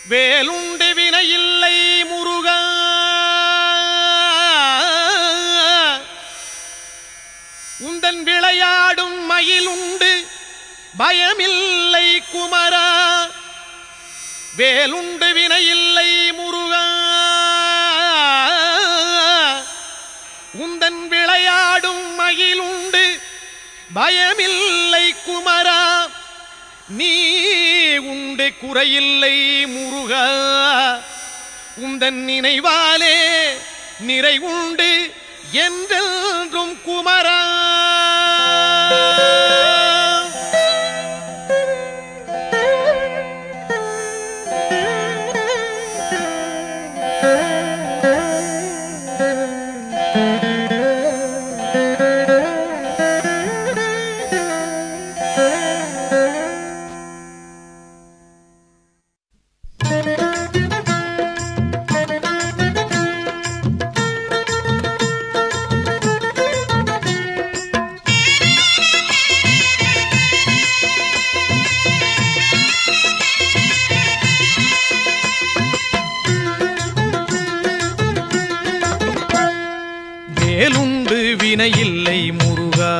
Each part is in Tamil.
வேலுண்டு வினையில்லை முருகா உந்தன் விளையாடும் மயிலுண்டு பயமில்லை குமரா வேலுண்டு வினையில்லை முருகா உந்தன் விளையாடும் மயிலுண்டு பயமில்லை குமரா நீ உண்டு குறையில்லை முருகா உந்தன் நினைவாலே நிறைவுண்டு என்றென்றும் குமரா வேலுண்டு வினையில்லை முருகா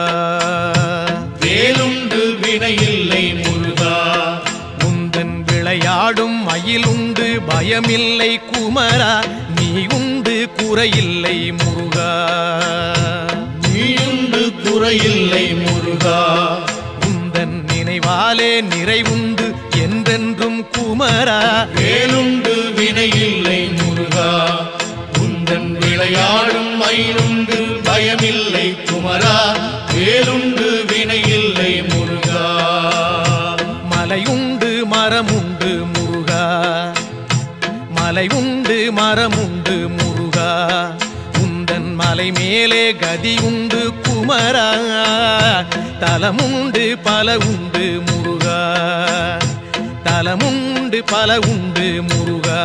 வேலுண்டு வினையில்லை முருகா உந்தன் விளையாடும் மயிலுண்டு பயமில்லை குமரா நீ உண்டு குறையில்லை முருகா நீயுண்டு குறையில்லை முருகா உந்தன் நினைவாலே நிறைவுண்டு என்றென்றும் குமரா வேலுண்டு வினையில்லை முருகா உந்தன் விளையாடும் மயிலுண்டு பயமில்லை குமரா வேலுண்டு வினையில்லை முருகா மலையுண்டு மரமுண்டு முருகா மலையுண்டு மரமுண்டு முருகா உந்தன் மலை மேலே கதியுண்டு குமரா தலமுண்டு பல உண்டு முருகா தலமுண்டு பல உண்டு முருகா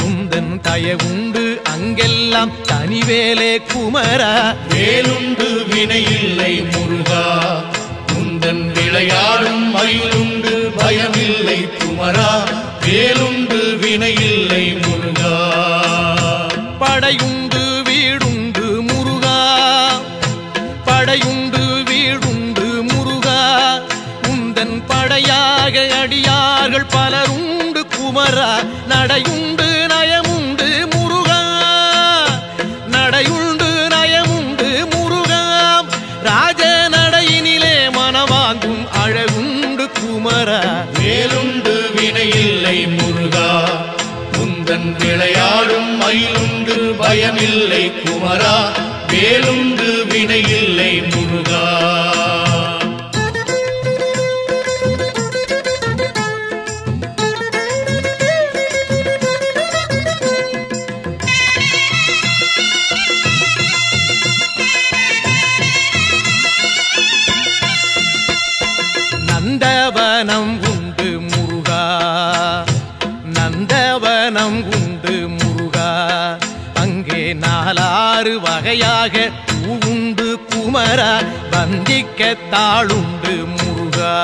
உந்தன் தயவுண்டு அங்கெல்லாம் தனிவேலே குமரா வேலுண்டு வினையில்லை முருகா உந்தன் விளையாடும் மயிலுண்டு பயமில்லை குமரா வேலுண்டு வினையில்லை முருகா படையுண்டு வீடுண்டு முருகா படையுண்டு வீடுண்டு முருகா உந்தன் படையாக அடியார்கள் பலருண்டு குமரா நடையுண்டு நயமுண்டு முருகா நடையுண்டு நயமுண்டு முருகா ராஜ நடையினிலே மனவாங்கும் அழகுண்டு குமரா வேலுண்டு வினையில்லை முருகா உந்தன் விளையாடும் மயிலுண்டு பயமில்லை குமரா வேலுண்டு வினையில்லை முருகா நந்தவனம் உண்டு முருகா நந்தவனம் உண்டு முருகா அங்கே நாலாறு வகையாக பூவுண்டு குமரா வந்திக்க தாளுண்டு முருகா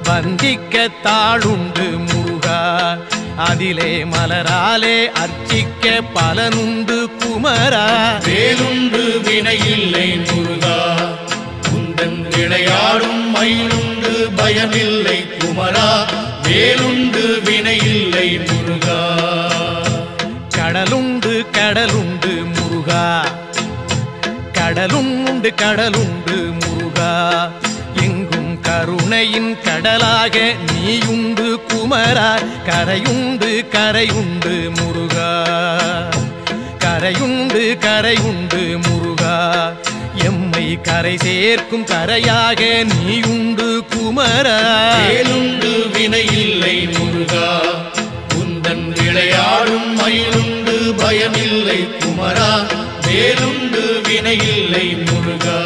வந்திக்க தாளுண்டு முருகா அதிலே மலராலே அர்ச்சிக்க பலனுண்டு குமரா வேலுண்டு வினையில்லை முருகா உந்தன் விளையாடும் மயிலுண்டு பயமில்லை குமரா வேலுண்டு வினையில்லை முருகா கடலுண்டு கடலுண்டு முருகா கடலுண்டு கடலுண்டு முருகா எங்கும் கருணையின் கடலாக நீயுண்டு குமரா கரையுண்டு கரையுண்டு முருகா கரையுண்டு கரையுண்டு முருகா எம்மை கரை சேர்க்கும் கரையாக நீயுண்டு குமரா வேலுண்டு வினையில்லை முருகா உந்தன் விளையாடும் மயிலுண்டு பயமில்லை குமரா வேலுண்டு வினையில்லை முருகா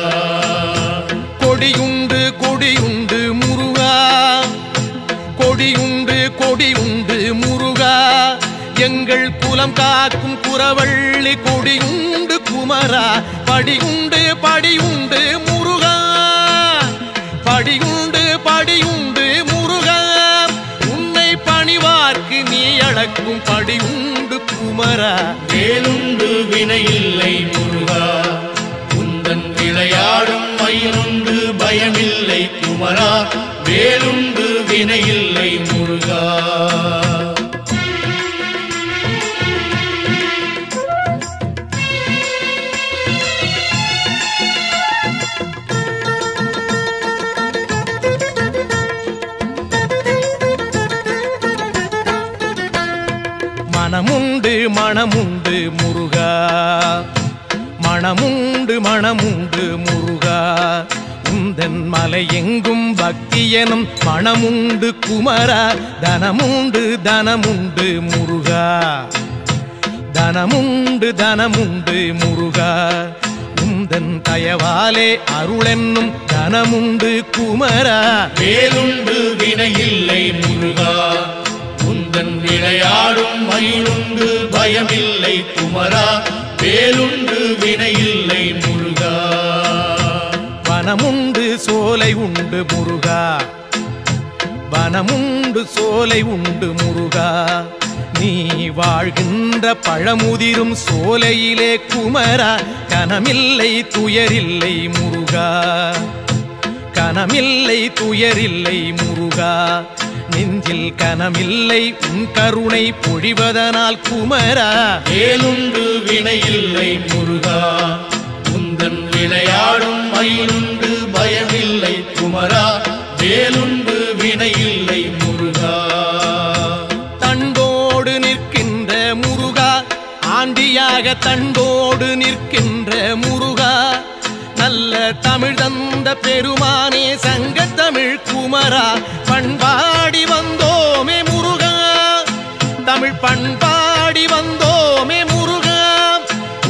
கொடியுண்டு கொடியுண்டு முருகா கொடியுண்டு கொடியுண்டு முருகா எங்கள் குலம் காக்கும் குறவள்ளி கொடியுண்டு குமரா படியுண்டு படியுண்டு முருகா படியுண்டு படியுண்டு முருகா உன்னை பணிவார் அளக்கும் படி உண்டு குமரா. வேலுண்டு வினையில்லை முருகா, உந்தன் விளையாடும் மயிலுண்டு பயமில்லை குமரா. வேலுண்டு வினையில்லை முருகா. மனமுண்டு மனமுண்டு முருகா, மனமுண்டு மனமுண்டு முருகா. உந்தன் மலை எங்கும் பக்தி எனும் மனமுண்டு குமரா. தனமுண்டு தனமுண்டு முருகா, தனமுண்டு தனமுண்டு முருகா. உந்தன் தயவாலே அருளென்னும் தனமுண்டு குமரா. வேலுண்டு வினையில்லை முருகா, உந்தன் விளையாடும் மயிலுண்டு பயமில்லை குமரா. வேலுண்டு வினையில்லை முருகா. வனமுண்டு சோலை உண்டு முருகா, வனமுண்டு சோலை உண்டு முருகா. நீ வாழ்கின்ற பழமுதிரும் சோலையிலே குமரா. கனமில்லை துயரில்லை முருகா, கனமில்லை துயரில்லை முருகா. நெஞ்சில் கனமில்லை உன் கருணை பொழிவதனால் குமரா. வேலுண்டு வினையில்லை முருகா, உந்தன் விளையாடும் மயிலுண்டு பயமில்லை குமரா. வேலுண்டு வினையில்லை முருகா. தண்டோடு நிற்கின்ற முருகா, ஆண்டியாக தண்டோடு நிற்கின்ற முருகா. நல்ல தமிழ் தந்த பெருமானே சங்கத்தமிழ் குமரா. பண்பாடி வந்தோமே முருகா, தமிழ் பண்பாடி வந்தோமே முருகா.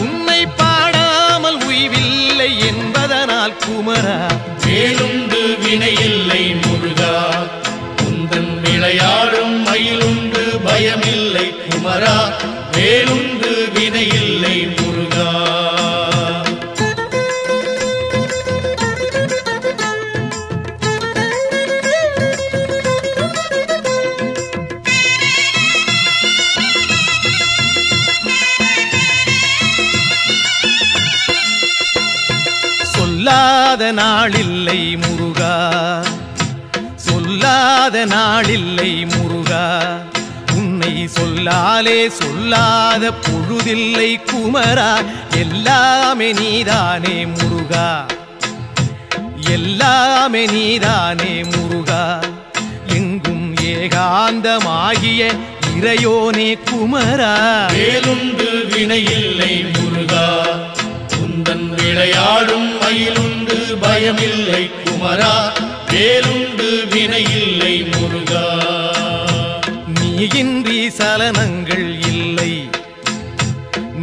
உன்னை பாடாமல் உய்வில்லை என்பதனால் குமரா. வேலுண்டு வினையில்லை முருகா, உந்தன் விளையாடும் மயிலுண்டு பயமில்லை குமரா. வேலுண்டு வினையில்லை முருகா. சொல்லாத நாளில்லை முருகா, சொல்லாத நாளில்லை முருகா. உன்னை சொல்லாலே சொல்லாத பொழுதில்லை குமரா. எல்லாமே நீதானே முருகா, எல்லாமே நீதானே முருகா. எங்கும் ஏகாந்தமாகிய இறையோனே குமரா. வேலுண்டு வினையில்லை முருகா, உந்தன் விளையாடும் மயிலுண்டு பயமில்லை குமரா. வேலுண்டு வினையில்லை முருகா. நீயின்றி சலனங்கள் இல்லை,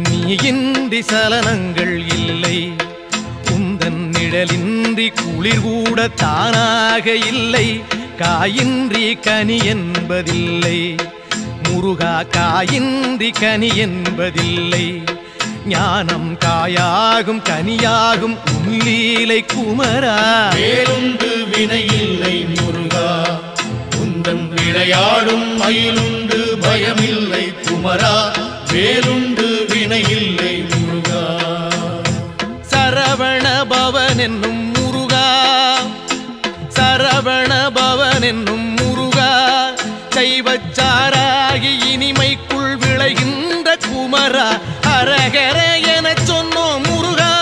நீயின்றி சலனங்கள் இல்லை. உந்தன் நிழலின்றி குளிர் கூட தானாக இல்லை. காயின்றி கனி என்பதில்லை முருகா, காயின்றி கனி என்பதில்லை. ஞானம் காயாகும் கனியாகும் உன்லீலை குமரா. வேலுண்டு வினையில்லை முருகா, உந்தன் விளையாடும் மயிலுண்டு பயமில்லை குமரா. வேலுண்டு வினையில்லை முருகா. சரவண பவன் என்னும் முருகா, சரவண பவன் என்னும் முருகா. சைவச்சாராகி இனிமைக்குள் விளைகின்ற குமரா. ஹரஹர எனச் சொன்னோம் முருகா,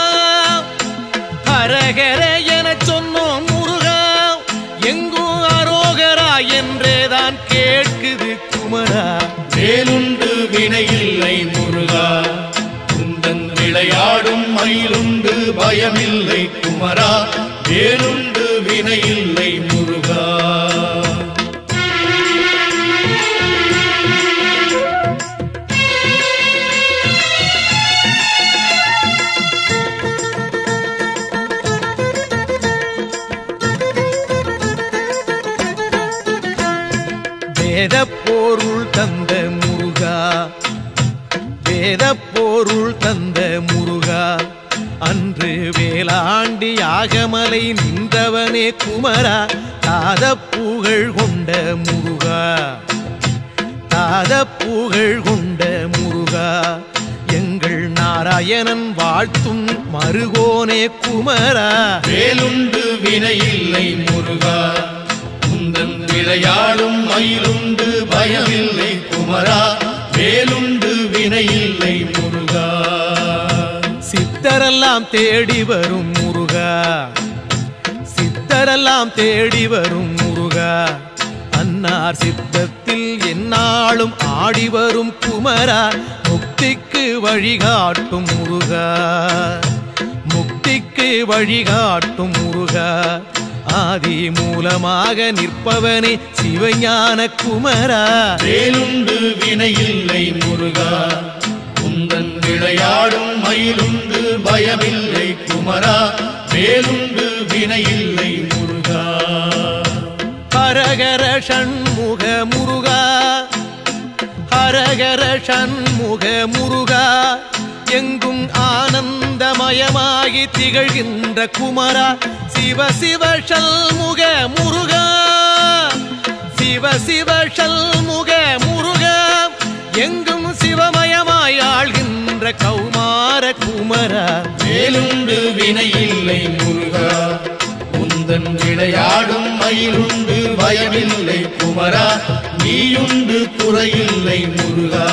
ஹரஹர எனச் சொன்னோம் முருகா. எங்கும் அரோகரா என்றேதான் கேட்குது குமரா. வேலுண்டு வினையில்லை முருகா, உந்தன் விளையாடும் மயிலுண்டு பயமில்லை குமரா. வேலுண்டு வினையில்லை முருகா. வேதப்பொருள் தந்த முருகா, வேதப்பொருள் தந்த முருகா. அன்று வேளாண்டி யாகமலை நின்றவனே குமரா. தாத புகழ் கொண்ட முருகா, தாத நாத புகழ் கொண்ட முருகா எங்கள் நாராயணன் வாழ்த்தும் மருகோனே குமரா வேலுண்டு வினையில்லை முருகா உந்தன் விளையாடும் மயிலுண்டு பயமில்லை குமரா வேலுண்டு வினையில்லை முருகா சித்தரெல்லாம் தேடி வரும் முருகா சித்தரெல்லாம் தேடி வரும் முருகா அன்னார் சித்தத்தில் எந்நாளும் ஆடி வரும் குமரா முக்திக்கு வழிகாட்டும் முருகா முக்திக்கு வழிகாட்டும் முருகா ஆதி மூலமாக நிற்பவனே சிவஞான குமரா வேலுண்டு வினையில்லை முருகா உந்தன் விளையாடும் மயிலுண்டு பயமில்லை குமரா வேலுண்டு வினையில்லை முருகா ஹரஹர ஷண்முக முருகா ஹரஹர ஷண்முக முருகா எங்கும் ஆனந்தமயமாகி திகழ்கின்ற குமரா சிவ சிவ ஷண்முக முருகா சிவ சிவ ஷண்முக முருகா எங்கும் சிவமயமாய் ஆள்கின்ற கௌமார குமரா வேலுண்டு வினையில்லை முருகா உந்தன் விளையாடும் மயிலுண்டு பயமில்லை குமரா நீயுண்டு குறையில்லை முருகா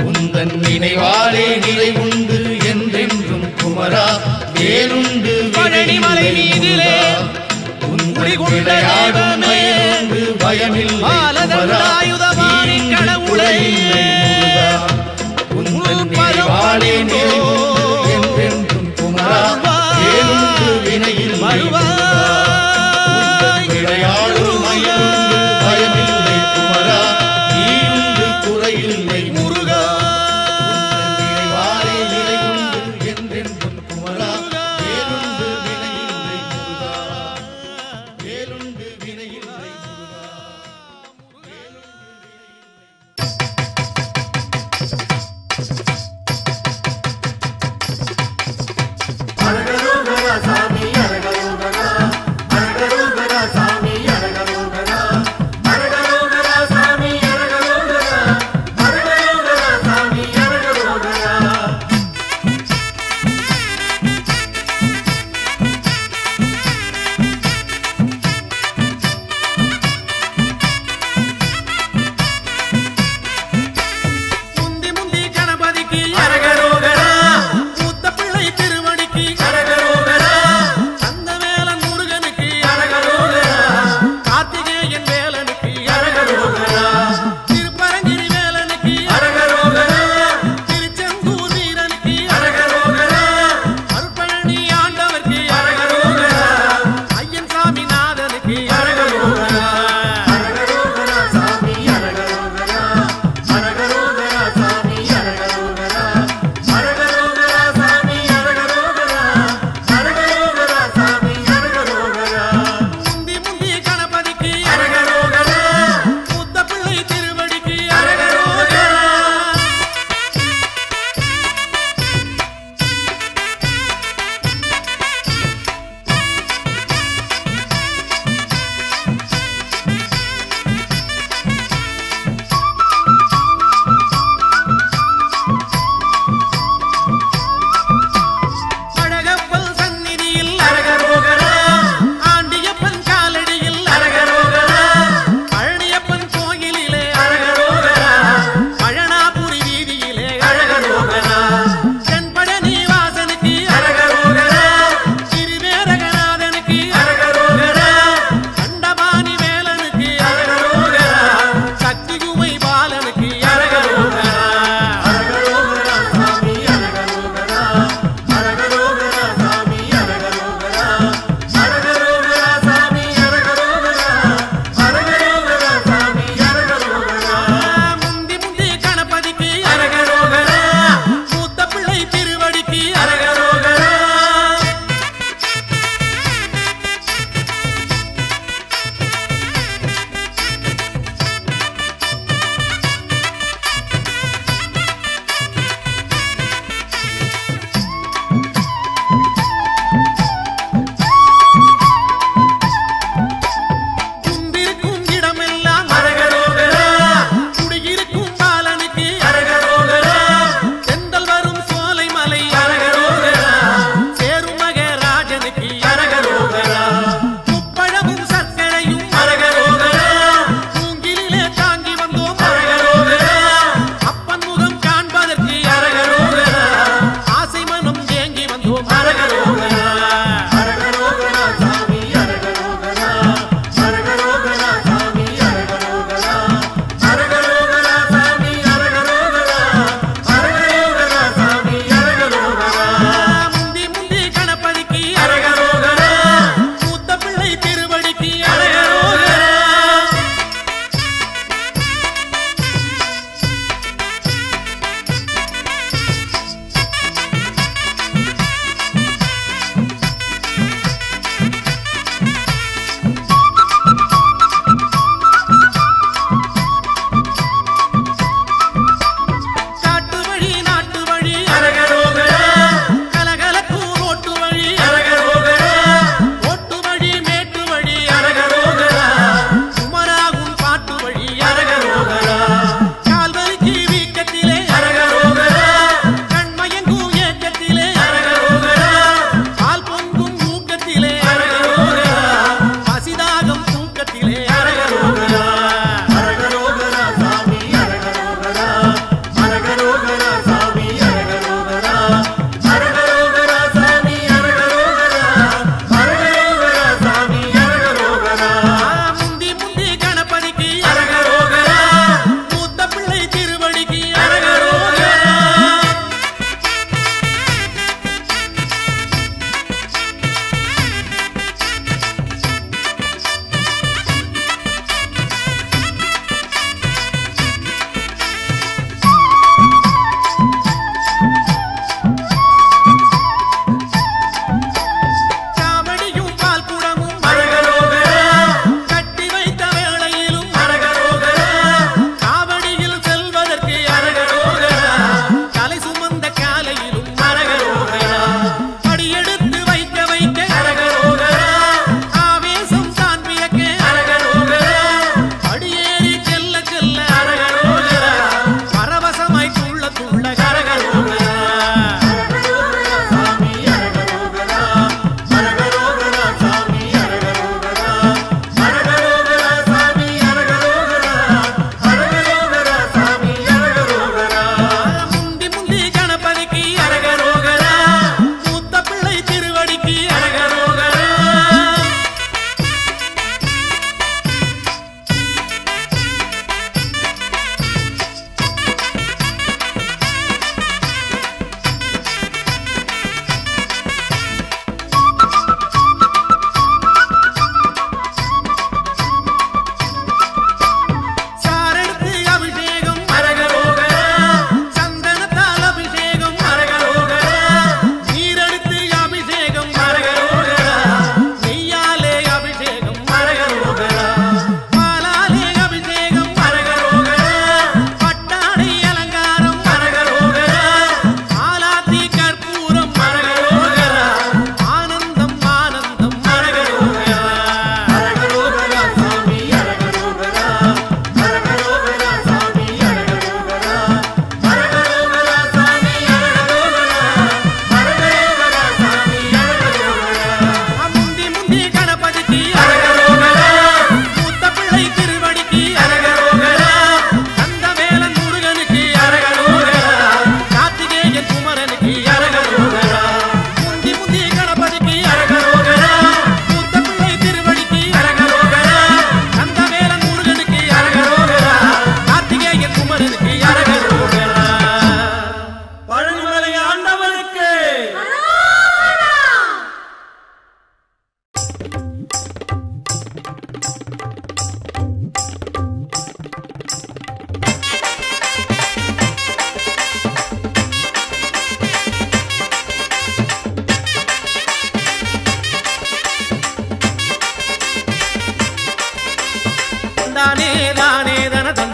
உந்தன் நினைவாலே நிறைவுண்டு என்றென்றும் குமரா வேலுண்டு பழனிமலை மீதிலே உந்தன் விளையாடும் மயிலுண்டு பயமில்லை குமரா நீயுண்டு குறையில்லை முருகா உந்தன் நினைவாலே நிறைவுண்டு என்றென்றும் குமரா வேலுண்டு வினையில்லை விளையாடும் மயிலுண்டு பயமில்லை குமரா நீயுண்டு குறையில்லை முருகா நினைவாலே நிறைவுண்டு என்றென்றும் குமரா வேலுண்டு வினையில்லை முருகா வேலுண்டு வினையில்லை முருகா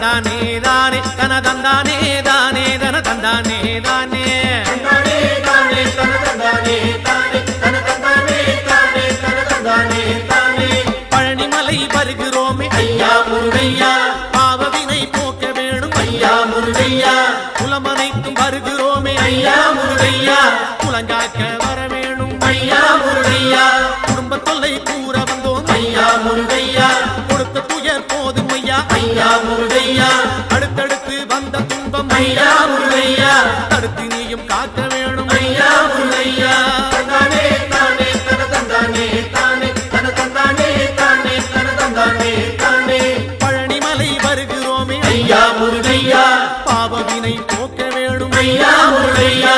தந்தானே தானே தன தந்தானே தானே தன தந்தானே தானே பழனிமலை வருகிறோமே ஐயா முருகையா பாவவினை போக்க வேணும் ஐயா முருகையா குலமனைக்கும் வருகிறோமே ஐயா முருகையா குலங்காக்க வர வேணும் ஐயா முருகையா குடும்ப தொல்லை கூற வந்தோம் ஐயா முருகையா கொடுத்த துயர் போதும் ஐயா ஐயா முருகையா அடுத்தடுத்து வந்த துன்பம் ஐயா முருகையா தடுத்து நீயும் காக்க வேணும் ஐயா முருகையா பழனிமலை வருகிறோமே ஐயா முருகையா பாவவினை போக்க வேணும் ஐயா முருகையா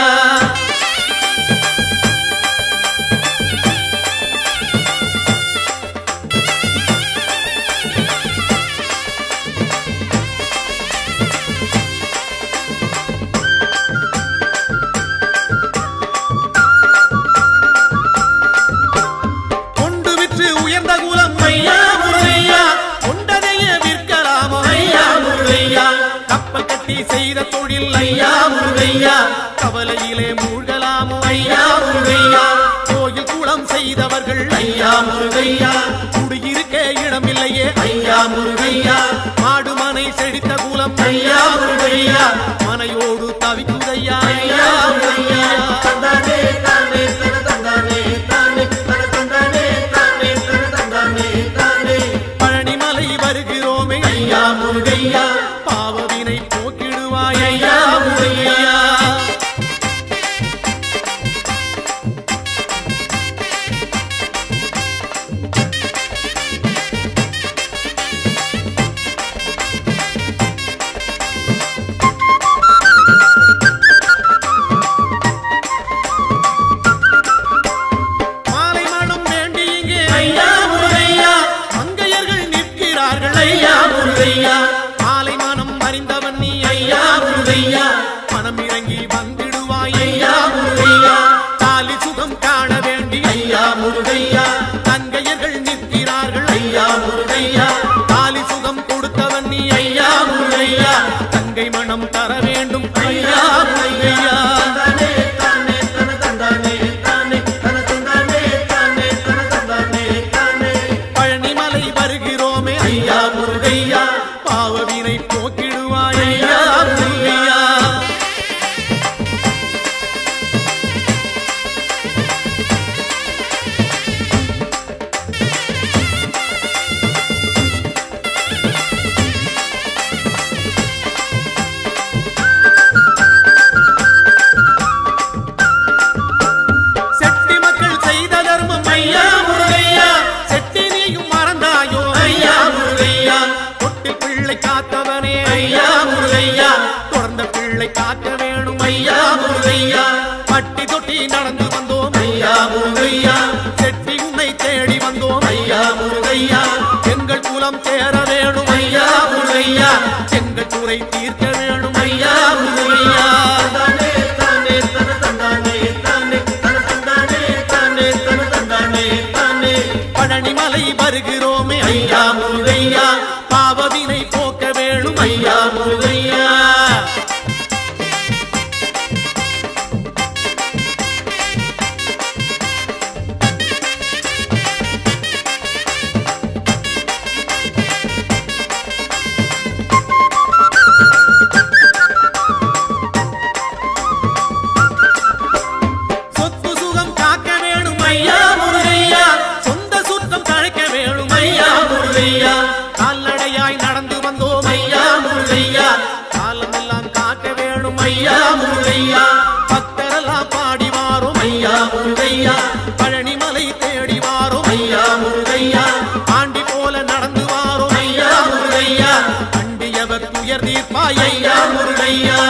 கொண்டு விற்று உயர்ந்த குலம் ஐயா முருகையா கொண்டதைய விற்கலாமோ ஐயா முருகையா கப்பல் கட்டி செய்த தொழில் ஐயா முருகையா கவலையிலே மூழ்கலாமோ ஐயா முருகையா கோயில் குளம் செய்தவர்கள் ஐயா முருகையா குடியிருக்க இடமில்லையே ஐயா முருகையா மாடு மனை செழித்த குலம் ஐயா முருகையா மனையோடு தவிக்குதையா ஐயா முருகையா பழனிமலை வருகிறோமே ஐயா முருகையா பாவவினை போக்கிடுவாய் ஐயா முருகையா மாலை மனம் வேண்டி இங்கே ஐயா முருகையா மங்கையர்கள் நிற்கிறார்கள் ஐயா முருகையா மாலை மனம் அறிந்தவன் நீ ஐயா முருகையா மனம் இறங்கி வந்திடுவாய் ஐயா முருகையா தாலி சுகம் காண வேண்டி ஐயா முருகையா தங்கையர்கள் நிற்கிறார்கள் ஐயா முருகையா தாலி சுகம் கொடுத்தவன் நீ ஐயா முருகையா தங்கை மனம் தர வேண்டும் ஐயா முருகையா பழனிமலை வருகிறோமே ஐயா முருகையா பாவவினை போக்கிடுவாய் ஐயா முருகையா செட்டி மக்கள் செய்த தர்மம் ஐயா முருகையா செட்டி நீயும் மறந்தாயோ ஐயா முருகையா தொட்டி பிள்ளை காத்தவனே ஐயா முருகையா தொடர்ந்த பிள்ளை காக்க வேணும் ஐயா முருகையா பட்டி தொட்டி நடந்து வந்தோம் ஐயா முருகையா செட்டி உன்னை தேடி வந்தோம் ஐயா முருகையா எங்கள் குலம் சேர வேணும் ஐயா முருகையா எங்கள் குறை தீர்க்க வேணும் ஐயா முருகையா பழனிமலை வருகிறோமே ஐயா முருகையா பாவவினை போக்க வேணும் ஐயா முருகையா சொத்து சுகம் காக்க வேணும் ஐயா முருகையா சொந்த சுத்தம் தழைக்க வேணும் ஐயா முருகையா கால்நடையாய் நடந்து வந்தோம் ஐயா முருகையா காலமெல்லாம் காக்க வேணும் ஐயா முருகையா பக்தரெல்லாம் பாடி வாரோம் ஐயா முருகையா பழனிமலை தேடி வாரோம் ஐயா முருகையா ஆண்டி போல நடந்து வாரோம் ஐயா முருகையா அண்டியவர் துயர் தீர்ப்பாய் ஐயா முருகையா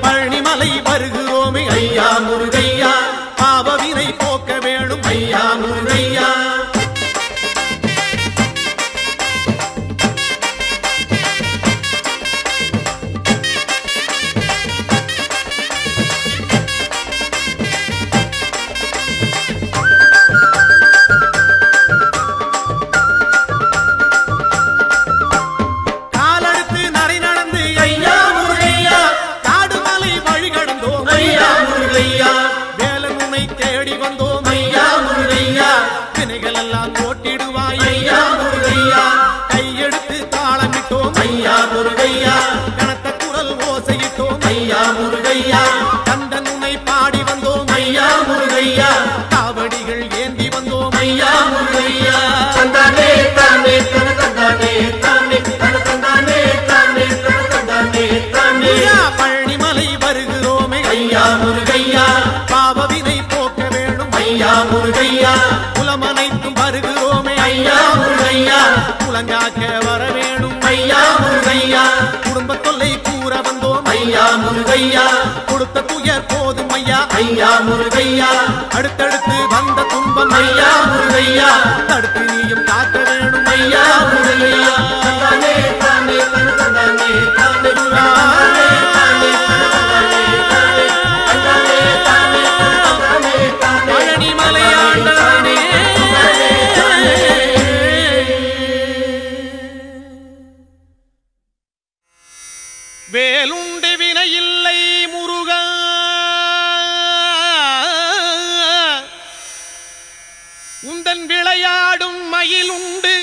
பழனிமலை வருகிறோமே ஐயா முருகையா பாவவினை போக்க வேணும் ஐயா முருகையா வினைகள் எல்லாம் போட்டிடுவாய் ஐயா முருகையா கையெடுத்து தாளமிட்டோம் ஐயா முருகையா கனத்த குரல் ஓசையிட்டோம் ஐயா முருகையா கந்தன் உன்னை பாடி வந்தோம் ஐயா முருகையா காவடிகள் ஏந்தி வந்தோம் ஐயா முருகையா தந்தானே தானே தன தந்தானே தானே தன தந்தானே தானே தன தந்தானே தானே பழனிமலை வருகிறோமே ஐயா முருகையா பாவவினை போக்க வேணும் ஐயா முருகையா குலமனைத்தும் வருகிறோமே ஐயா முருகையா குலங்காக்க வர வேணும் ஐயா முருகையா குடும்ப தொல்லை கூற வந்தோம் ஐயா முருகையா கொடுத்த துயர் போதும் ஐயா ஐயா முருகையா அடுத்தடுத்து வந்த துன்பம் ஐயா முருகையா தடுத்து நீயும் காக்க வேணும் ஐயா முருகையா தந்தானே தானே தன தந்தானே தானே தானே தானே தந்தானே தானே தானே தானே பழனிமலை ஆண்டவனே வேலுண்டு வினையில்லை முருகா உந்தன் விளையாடும் மயிலுண்டு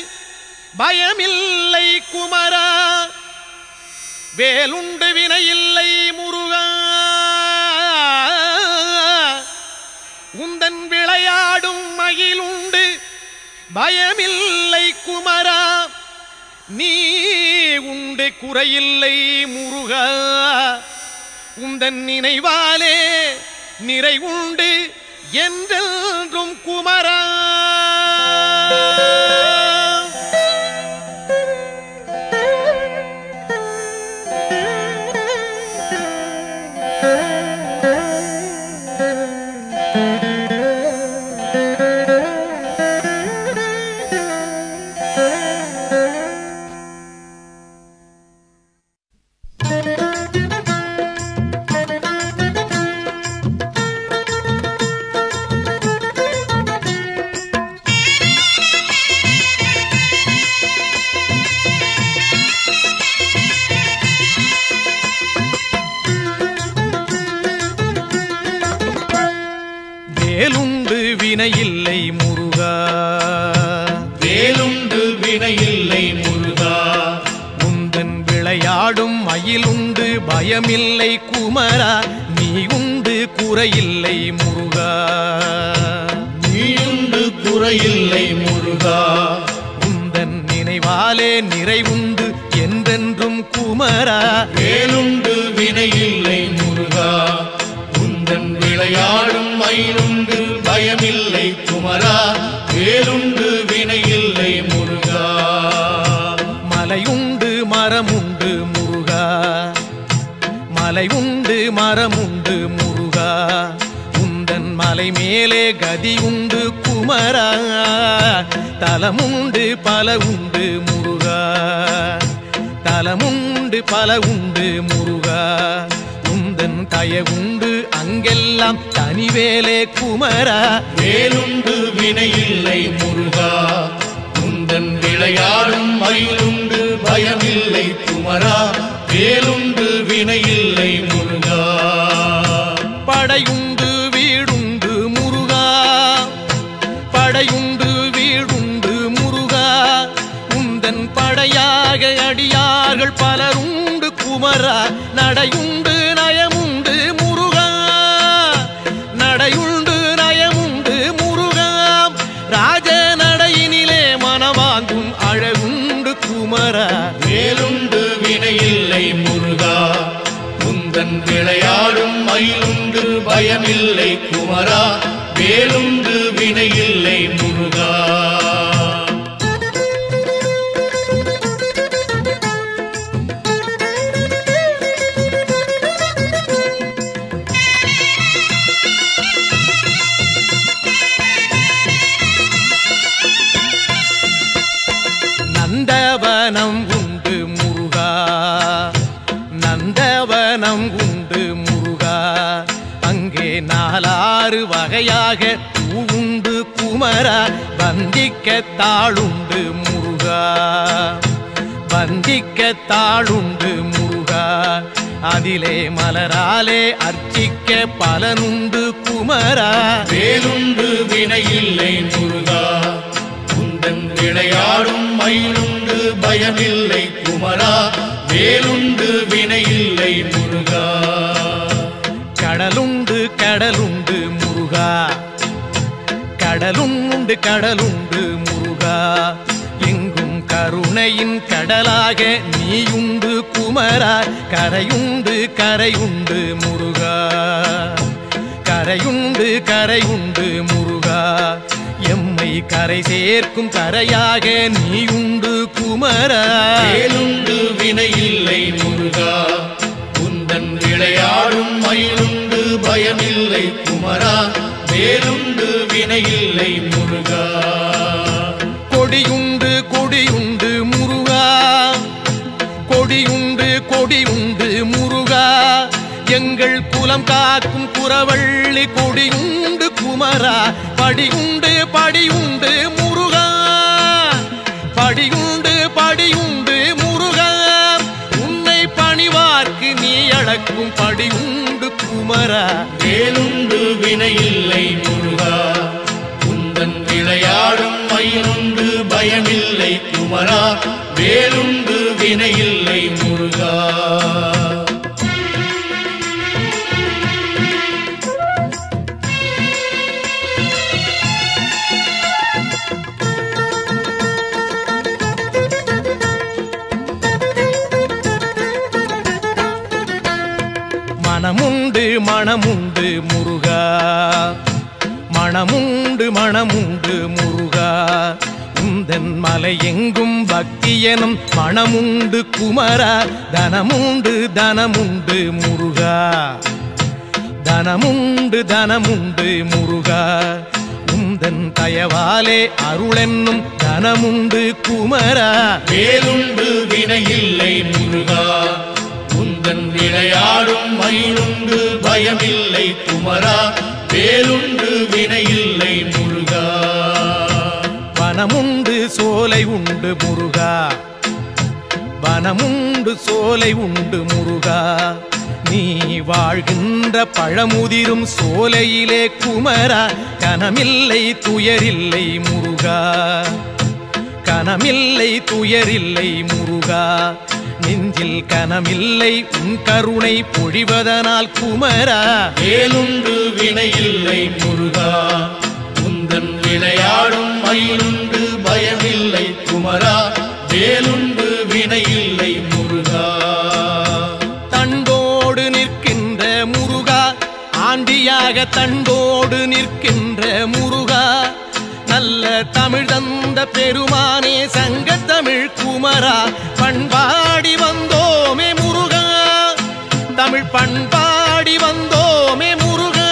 பயமில்லை குமரா வேலுண்டு வினையில்லை முருகா உந்தன் விளையாடும் மயிலுண்டு பயமில்லை குமரா நீ உண்டு குறையில்லை முருகா உந்தன் நினைவாலே நிறை உண்டு என்றென்றும் குமரா வேலுண்டு வினையில்லை முருகா வேலுண்டு வினையில்லை முருகா உந்தன் விளையாடும் மயிலுண்டு பயமில்லை குமரா நீ உண்டு குறையில்லை முருகா நீயுண்டு குறையில்லை முருகா உந்தன் நினைவாலே நிறைவுண்டு என்றென்றும் குமரா வேலுண்டு வினையில்லை முருகா உந்தன் விளையாடும் மயிலுண்டு பயமில்லை குமரா வேலுண்டு வினையில்லை முருகா மலையுண்டு மரமுண்டு முருகா மலை உண்டு மரமுண்டு முருகா உந்தன் மலை மேலே கதி உண்டு குமரா தலமுண்டு பல உண்டு முருகா தலமுண்டு பல உண்டு முருகா உந்தன் தயவுண்டு அங்கெல்லாம் தனிவேலே குமரா வேலுண்டு வினையில்லை முருகா உந்தன் விளையாடும் மயிலுண்டு பயமில்லை குமரா வேலுண்டு வினையில்லை முருகா படையுண்டு வீடுண்டு முருகா படையுண்டு வீடுண்டு முருகா உந்தன் படையாக அடியார்கள் பலருண்டு குமரா நடையுண்டு நயமுண்டு முருகா நடையுண்டு நயமுண்டு முருகா ராஜ நடையினிலே மனவாங்கும் அழகுண்டு குமரா வேலுண்டு வினையில்லை முருகா உந்தன் விளையாடும் மயிலுண்டு பயமில்லை குமரா வேலுண்டு வினையில்லை முருகா நந்தவனம் உண்டு முருகா நந்தவனம் உண்டு முருகா அங்கே நாலாறு வகையாக பூவுண்டு குமரா வந்திக்க தாளுண்டு முருகா வந்திக்க தாளுண்டு முருகா அதிலே மலராலே அர்ச்சிக்க பலனுண்டு குமரா வேலுண்டு வினையில்லை முருகா மயிலுண்டு பயமில்லை குமரா வேலுண்டு வினையில்லை முருகா கடலுண்டு கடலுண்டு முருகா கடலுண்டு கடலுண்டு முருகா எங்கும் கருணையின் கடலாக நீயுண்டு குமரா கரையுண்டு கரையுண்டு முருகா கரையுண்டு கரையுண்டு முருகா எம்மை கரை சேர்க்கும் கரையாக நீயுண்டு குமரா வேலுண்டு வினையில்லை முருகா உந்தன் விளையாடும் மயிலுண்டு பயமில்லை குமரா வேலுண்டு வினையில்லை முருகா கொடியுண்டு கொடியுண்டு முருகா கொடியுண்டு கொடியுண்டு முருகா எங்கள் குலம் காக்கும் குறவள்ளி கொடியுண்டு குமரா படியுண்டு படியுண்டு முருகா படியுண்டு படியுண்டு முருகா உன்னை பணிவார்க்கு நீ அளக்கும் படியுண்டு குமரா வேலுண்டு வினையில்லை முருகா உந்தன் விளையாடும் மயிலுண்டு பயமில்லை குமரா வேலுண்டு வினையில்லை முருகா மனமுண்டு மனமுண்டு முருகா மனமுண்டு மனமுண்டு முருகா உந்தன் மலை எங்கும் பக்தி எனும் மனமுண்டு குமரா தனமுண்டு தனமுண்டு முருகா தனமுண்டு தனமுண்டு முருகா உந்தன் தயவாலே அருளென்னும் தனமுண்டு குமரா வேலுண்டு வினையில்லை முருகா உந்தன் விளையாடும் மயிலுண்டு பயமில்லை குமரா வேலுண்டு வினையில்லை முருகா வனமுண்டு சோலை உண்டு முருகா வனமுண்டு சோலை உண்டு முருகா நீ வாழ்கின்ற பழமுதிரும் சோலையிலே குமரா கனமில்லை துயரில்லை முருகா கனமில்லை துயரில்லை முருகா நெஞ்சில் கனமில்லை உன் கருணை பொழிவதனால் குமரா வேலுண்டு வினையில்லை முருகா உந்தன் விளையாடும் மயிலுண்டு பயமில்லை குமரா வேலுண்டு வினையில்லை முருகா தண்டோடு நிற்கின்ற முருகா ஆண்டியாக தண்டோடு நிற்கின்ற முருகா நல்ல தமிழ் தந்த பெருமானே சங்க தமிழ் குமரா பண்பாடி வந்தோமே முருகா தமிழ் பண்பாடி வந்தோமே முருகா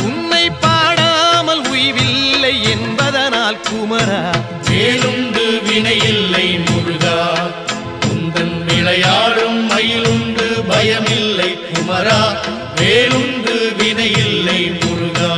உன்னை பாடாமல் உய்வில்லை என்பதனால் குமரா வேலுண்டு வினையில்லை முருகா உந்தன் விளையாடும் மயிலுண்டு பயமில்லை குமரா வேலுண்டு வினையில்லை முருகா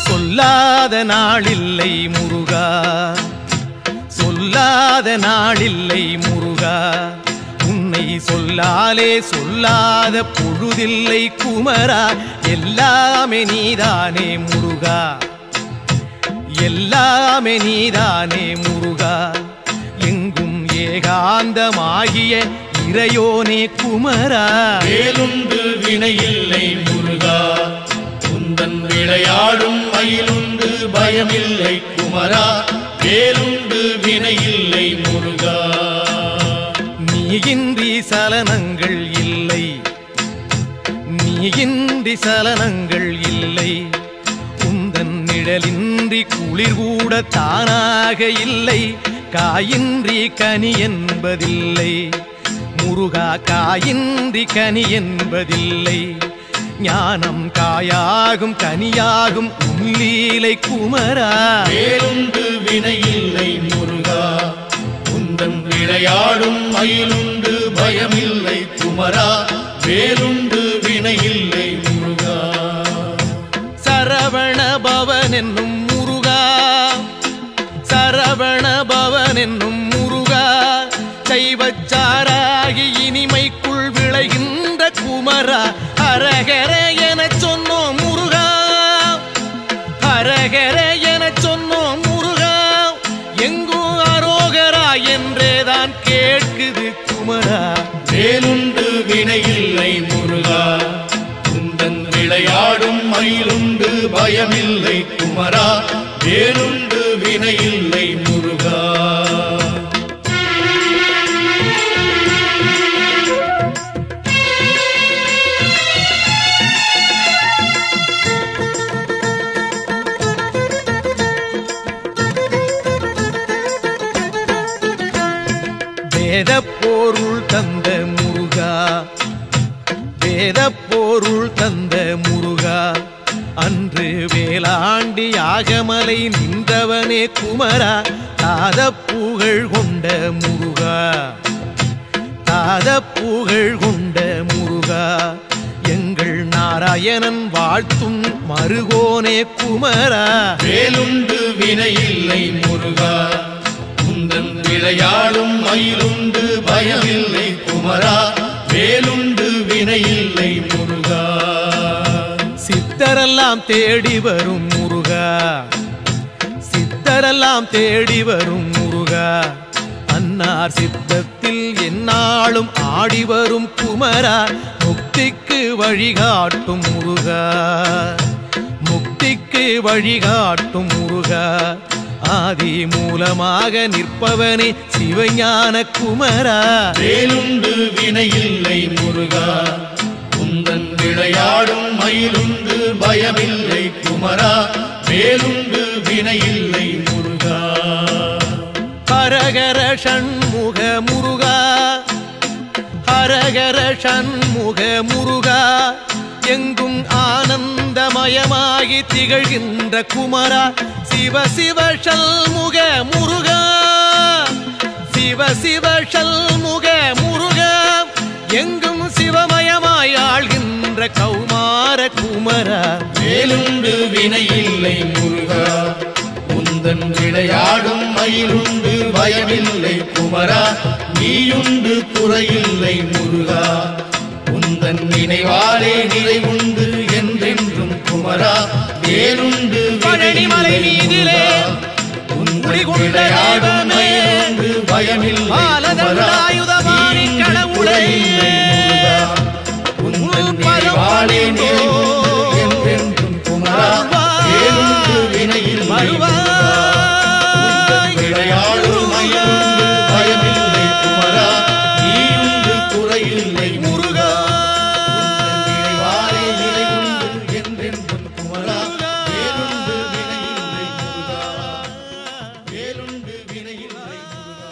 சொல்லாத நாளில்லை முருகா சொல்லாத நாளில்லை முருகா உன்னை சொல்லாலே சொல்லாத பொழுதில்லை குமரா எல்லாமே நீதானே முருகா எல்லாமே நீதானே முருகா எங்கும் ஏகாந்தமாகிய இறையோனே குமரா வேலுண்டு வினையில்லை முருகா உந்தன் விளையாடும் மயிலுண்டு பயமில்லை குமரா வேலுண்டு வினையில்லை முருகா நீயின்றி சலனங்கள் இல்லை நீயின்றி சலனங்கள் இல்லை உந்தன் நிழலின்றி குளிர் கூட தானாக இல்லை காயின்றி கனி என்பதில்லை முருகா காயின்றி கனி என்பதில்லை ஞானம் காயாகும் கனியாகும் உள்ளீலை குமரா வேலுண்டு வினையில்லை முருகா உந்தன் விளையாடும் மயிலுண்டு பயமில்லை குமரா வேலுண்டு வினையில்லை முருகா சரவண பவன் என்னும் முருகா சரவண பவன் என்னும் முருகா சைவச்சாராகி இனிமைக்குள் விளைகின்ற குமரா ஹரஹர என சொன்னோம் முருகா ஹரஹர என சொன்னோம் முருகா எங்கும் அரோகரா என்றேதான் கேட்குது குமரா வேலுண்டு வினையில்லை முருகா குந்தன் விளையாடும் மயிலுண்டு பயமில்லை குமரா வேலுண்டு வினையில்லை முருகா வேதப்பொருள் தந்த முருகா வேதப்பொருள் தந்த முருகா அன்று வேளாண்டி யாகமலை நின்றவனே குமரா தாதப்புகழ் கொண்ட முருகா தாதப்புகழ் கொண்ட முருகா எங்கள் நாராயணன் வாழ்த்தும் மருகோனே குமரா வேலுண்டு வினையில்லை முருகா குந்தன் விளையாடும் மயிலுண்டு பயமில்லை குமரா வேலுண்டு வினையில்லை முருகா சித்தரெல்லாம் தேடி வரும் முருகா சித்தரெல்லாம் தேடி வரும் முருகா அன்னார் சித்தத்தில் எந்நாளும் ஆடி வரும் குமரா முக்திக்கு வழிகாட்டும் முருகா முக்திக்கு வழிகாட்டும் முருகா ஆதி மூலமாக நிற்பவனே சிவஞான குமரா வேலுண்டு வினையில்லை முருகா குந்தன் விளையாடும் மயிலுண்டு பயமில்லை குமரா வேலுண்டு வினையில்லை முருகா ஹரஹர ஷண்முக முருகா ஹரஹர ஷண்முக முருகா எங்கும் ஆனந்தமயமாகி திகழ்கின்ற குமரா சிவ சிவ ஷண்முக முருகா சிவ சிவ ஷண்முக முருகா எங்கும் சிவமயமாய் ஆள்கின்ற கௌமார குமரா வேலுண்டு வினையில்லை முருகா குந்தன் விளையாடும் மயிலுண்டு பயமில்லை குமரா நீயுண்டு குறையில்லை முருகா குந்தன் நினைவாலே நிறைவுண்டு என்றென்றும் குமரா வேலுண்டு பழனிமலை மீதிலே குடிகொண்ட தெய்வமே பயமில்லை பாலதண்டாயுதபாணி கடவுளே குந்தன் நினைவாலே நிறைவுண்டு என்றென்றும் குமரா வேலுண்டு வினையில்லை விளையாடும் மயிலுண்டு பயமில்லை குமரா நீயுண்டு குறையில்லை முருகா நினைவாலே நிறைவுண்டு என்றென்றும் குமரா வேலுண்டு வினையில்லை முருகா வேலுண்டு வினையில்லை முருகா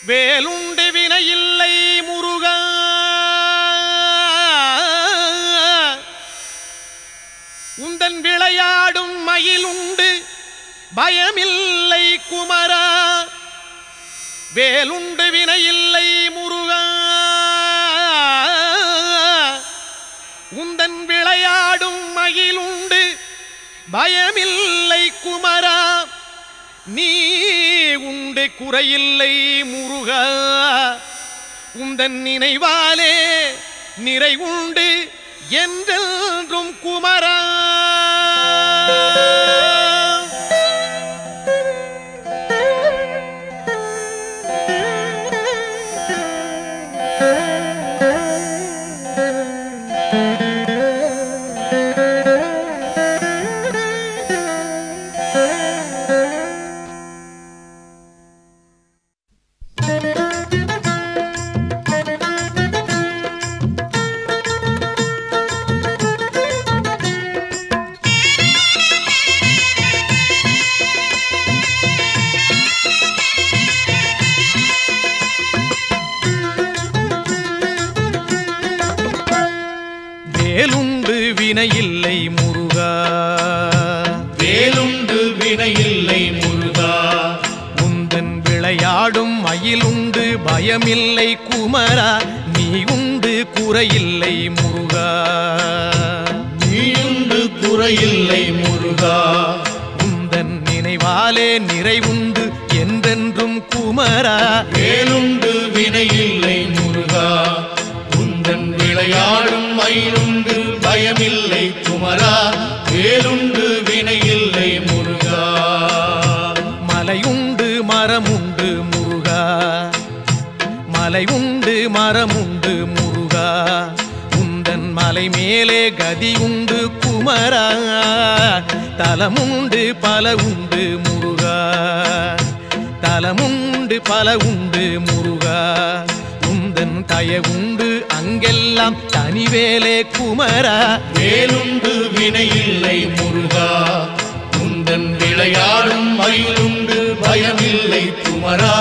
வேலுண்டு வினையில்லை முருகா உந்தன் விளையாடும் மயிலுண்டு பயமில்லை குமரா வேலுண்டு வினையில்லை முருகா உந்தன் விளையாடும் மகிழுண்டு பயமில்லை குமரா நீ உண்டு குறையில்லை முருகா உந்தன் நினைவாலே நிறைவுண்டு என்றென்றும் குமரா வேலுண்டு வினையில்லை முருகா வேலுண்டு வினையில்லை முருகா உந்தன் விளையாடும் மயிலுண்டு பயமில்லை குமரா நீ உண்டு குறையில்லை முருகா நீயுண்டு குறையில்லை முருகா உந்தன் நினைவாலே நிறைவுண்டு என்றென்றும் குமரா வேலுண்டு வினையில்லை முருகா உந்தன் விளையாடும் மயிலுண்டு பயமில்லை குமரா வேலுண்டு வினையில்லை முருகா மலையுண்டு மரமுண்டு முருகா மலையுண்டு மரமுண்டு முருகா உந்தன் மலை மேலே கதியுண்டு குமரா தலமுண்டு பல உண்டு முருகா தலமுண்டு பல உண்டு முருகா உந்தன் தயவுண்டு அங்கெல்லாம் தனிவேலே குமரா வேலுண்டு வினையில்லை முருகா உந்தன் விளையாடும் மயிலுண்டு பயமில்லை குமரா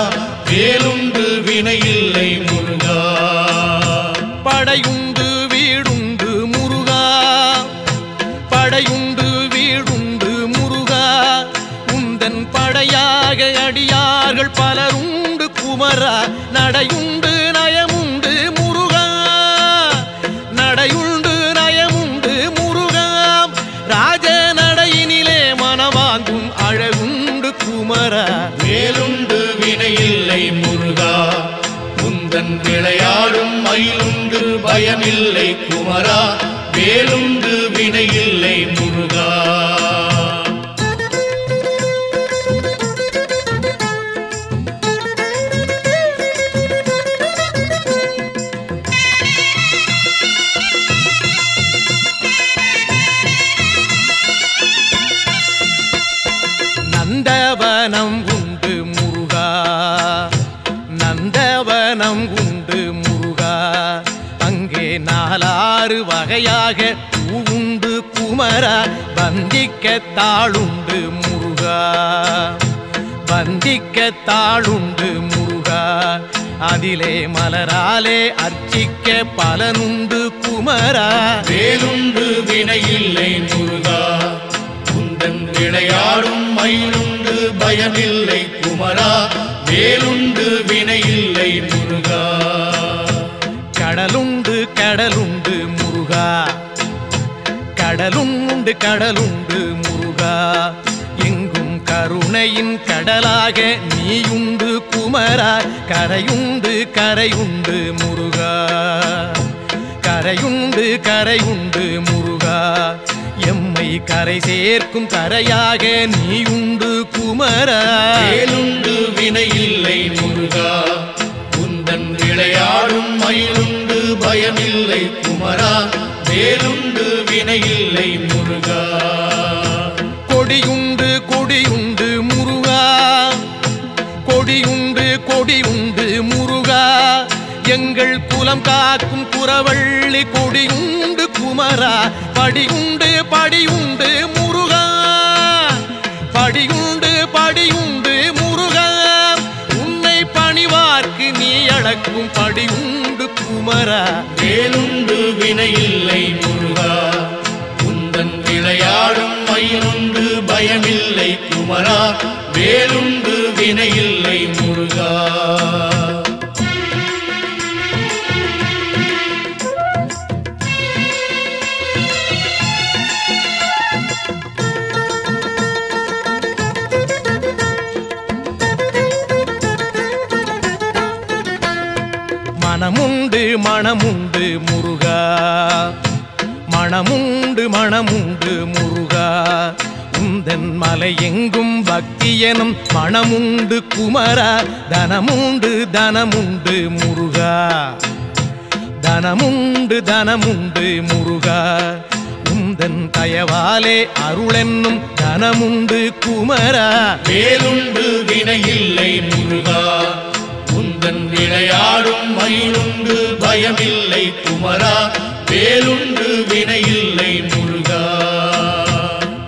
வேலுண்டு வினையில்லை முருகா படையுண்டு வீடுண்டு முருகா படையுண்டு வீடுண்டு முருகா உந்தன் படையாக அடியார்கள் பலருண்டு குமரா நடையுண்டு நயமுண்டு முருகா நடையுண்டு நயமுண்டு முருகா ராஜ நடையினிலே மனவாங்கும் அழகுண்டு குமரா வேலுண்டு வினையில்லை முருகா உந்தன் விளையாடும் மயிலுண்டு பயமில்லை குமரா வேலுண்டு வினையில்லை முருகா நந்தவனம் உண்டு முருகா நந்தவனம் உண்டு முருகா அங்கே நாலாறு வகையாக பூவுண்டு குமரா வந்திக்க தாளுண்டு முருகா வந்திக்க தாளுண்டு முருகா அதிலே மலராலே அர்ச்சிக்க பலனுண்டு குமரா வேலுண்டு வினையில்லை முருகா உந்தன் விளையாடும் மயிலுண்டு பயமில்லை குமரா வேலுண்டு வினையில்லை முருகா கடலுண்டு கடலுண்டு முருகா கடலுண்டு கடலுண்டு முருகா எங்கும் கருணையின் கடலாக நீயுண்டு குமரா கரையுண்டு கரையுண்டு முருகா கரையுண்டு கரையுண்டு முருகா எம்மை கரை சேர்க்கும் கரையாக நீயுண்டு குமரா வேலுண்டு வினையில்லை முருகா உந்தன் விளையாடும் மயிலுண்டு பயமில்லை குமரா வேலுண்டு வினையில்லை முருகா கொடியுண்டு கொடியுண்டு முருகா கொடியுண்டு கொடியுண்டு முருகா எங்கள் குலம் காக்கும் குறவள்ளி கொடியுண்டு குமரா படியுண்டு படியுண்டு முருகா படியுண்டு படியுண்டு முருகா உன்னை பணிவார்க்கு மேவும் படி உண்டு குமரா. வேலுண்டு வினையில்லை முருகா, உந்தன் விளையாடும் மயிலுண்டு பயமில்லை குமரா. வேலுண்டு வினையில்லை முருகா. மனமுண்டு மனமுண்டு முருகா, மனமுண்டு மனமுண்டு முருகா. உந்தன் மலை எங்கும் பக்தி எனும் மனமுண்டு குமரா. தனமுண்டு தனமுண்டு முருகா, தனமுண்டு தனமுண்டு முருகா. உந்தன் தயவாலே அருளென்னும் தனமுண்டு குமரா. வேலுண்டு வினையில்லை முருகா, உந்தன் விளையாடும் மயிலுண்டு பயமில்லை குமரா. வேலுண்டு வினையில்லை முருகா.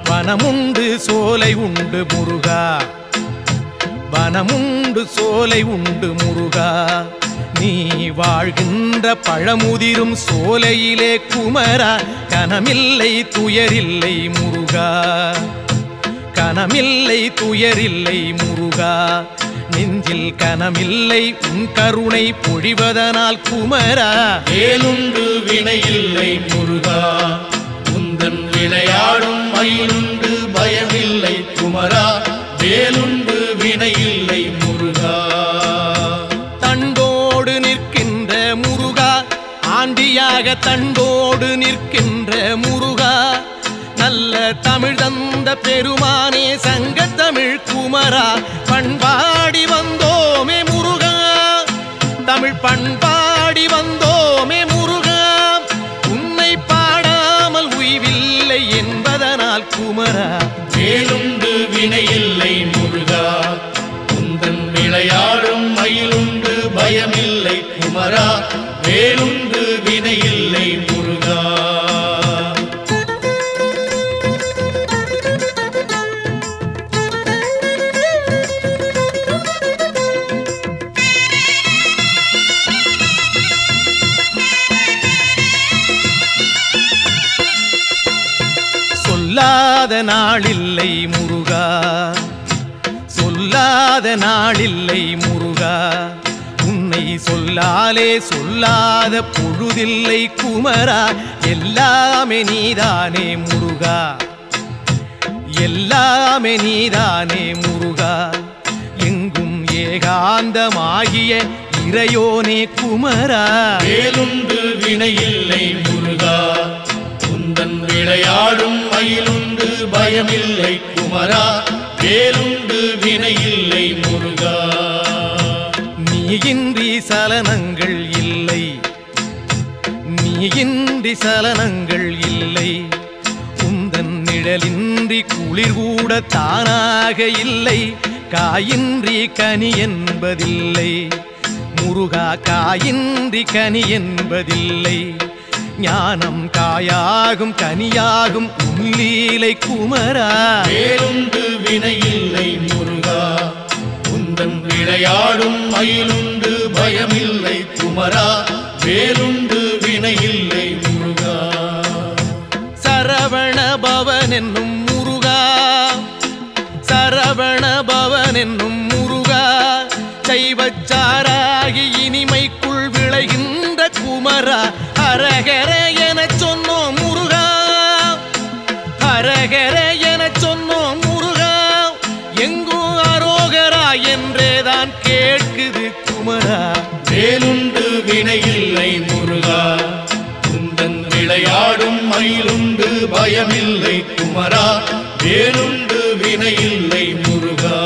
வனமுண்டு சோலை உண்டு முருகா, வனமுண்டு சோலை உண்டு முருகா. நீ வாழ்கின்ற பழமுதிரும் சோலையிலே குமரா. கனமில்லை துயரில்லை முருகா, கனமில்லை துயரில்லை முருகா. நெஞ்சில் கனமில்லை உன் கருணை பொழிவதனால் குமரா. வேலுண்டு வினையில்லை முருகா, உந்தன் விளையாடும் மயிலுண்டு பயமில்லை குமரா. வேலுண்டு வினையில்லை முருகா. தண்டோடு நிற்கின்ற முருகா, ஆண்டியாக தண்டோடு நிற்கின்ற முருகா. நல்ல தமிழ் தந்த பெருமானே சங்கத்தமிழ் குமரா. பண்பாடி வந்தோமே முருகா, தமிழ் பண்பாடி வந்தோமே முருகா. உன்னை பாடாமல் உய்வில்லை என்பதனால் குமரா. வேலுண்டு வினையில்லை முருகா, உந்தன் விளையாடும் மயிலுண்டு பயமில்லை குமரா. வேலுண்டு வினையில்லை முருகா. சொல்லாத நாளில்லை முருகா, சொல்லாத நாளில்லை முருகா. உன்னை சொல்லாலே சொல்லாத பொழுதில்லை குமரா. எல்லாமே நீதானே முருகா, எல்லாமே நீதானே முருகா. எங்கும் ஏகாந்தமாகிய இறையோனே குமரா. வேலுண்டு வினையில்லை முருகா, உந்தன் விளையாடும் மயிலுண்டு பயமில்லை குமரா. வேலுண்டு வினையில்லை முருகா. நீயின்றி சலனங்கள் இல்லை, நீயின்றி சலனங்கள் இல்லை. உந்தன் நிழலின்றி குளிர் கூட தானாக இல்லை. காயின்றி கனி என்பதில்லை முருகா, காயின்றி கனி என்பதில்லை. ஞானம் காயாகும் கனியாகும் உன்லீலை குமரா. வேலுண்டு வினையில்லை முருகா, உந்தன் விளையாடும் மயிலுண்டு பயமில்லை குமரா. வேலுண்டு வினையில்லை முருகா. சரவண பவன் என்னும் முருகா, சரவண பவன் என்னும் முருகா. சைவச்சாராகி இனிமைக்குள் விளைகின்ற குமரா. ஹரஹர என சொன்னோம் முருகா, ஹரஹர என சொன்னோம் முருகா. எங்கும் அரோகரா என்றேதான் கேட்குது குமரா. வேலுண்டு வினையில்லை முருகா, உந்தன் விளையாடும் மயிலுண்டு பயமில்லை குமரா. வேலுண்டு வினையில்லை முருகா.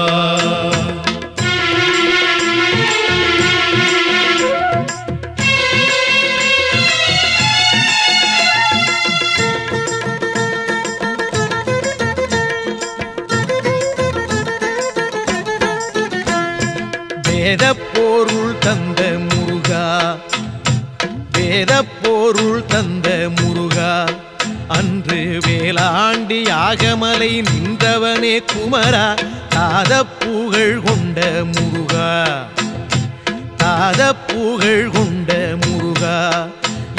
வேதப்பொருள் தந்த முருகா, வேதப்பொருள் தந்த முருகா. அன்று வேளாண்டி யாகமலை நின்றவனே குமரா. தாத புகழ் கொண்ட முருகா, பொல்லாத புகழ் கொண்ட முருகா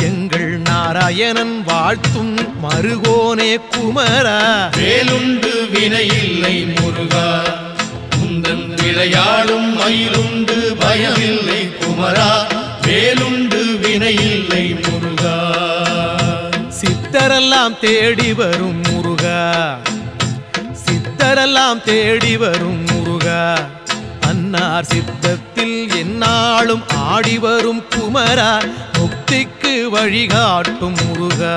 எங்கள் நாராயணன் வாழ்த்தும் மருகோனே குமரா வேலுண்டு வினையில்லை முருகா உந்தன் விளையாடும் மயிலுண்டு பயமில்லை குமரா வேலுண்டு வினையில்லை முருகா சித்தரெல்லாம் தேடி வரும் முருகா சித்தரெல்லாம் தேடி வரும் முருகா அன்னார் சித்தத்தில் எந்நாளும் ஆடி வரும் குமரா முக்திக்கு வழிகாட்டும் முருகா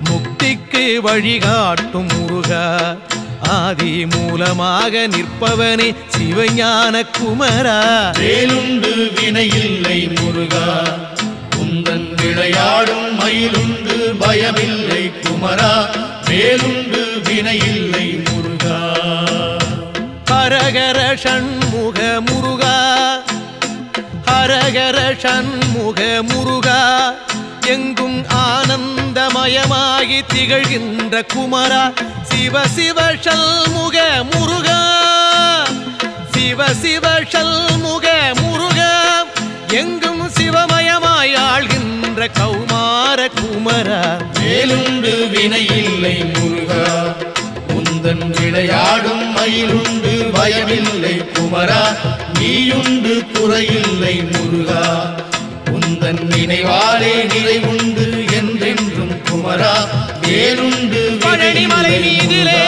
முக்திக்கு வழிகாட்டும் முருகா ஆதி மூலமாக நிற்பவனே சிவஞான குமரா வேலுண்டு வினையில்லை முருகா உந்தன் விளையாடும் மயிலுண்டு பயமில்லை குமரா வேலுண்டு வினையில்லை முருகா ஹரஹர ஷண்முக முருகா ஹரஹர ஷண்முக முருகா எங்கும் ஆனந்தமயமாகி திகழ்கின்ற குமரா சிவ சிவ ஷண்முக முருகா சிவ சிவ ஷண்முக முருகா எங்கும் சிவமயமாய் ஆள்கின்ற கௌமார குமரா வேலுண்டு வினையில்லை முருகா உந்தன் விளையாடும் மயிலுண்டு பயமில்லை குமரா நீயுண்டு குறையில்லை முருகா உந்தன் நினைவாலே நிறைவுண்டு என்றென்றும் குமரா வேலுண்டு பழனிமலை மீதிலே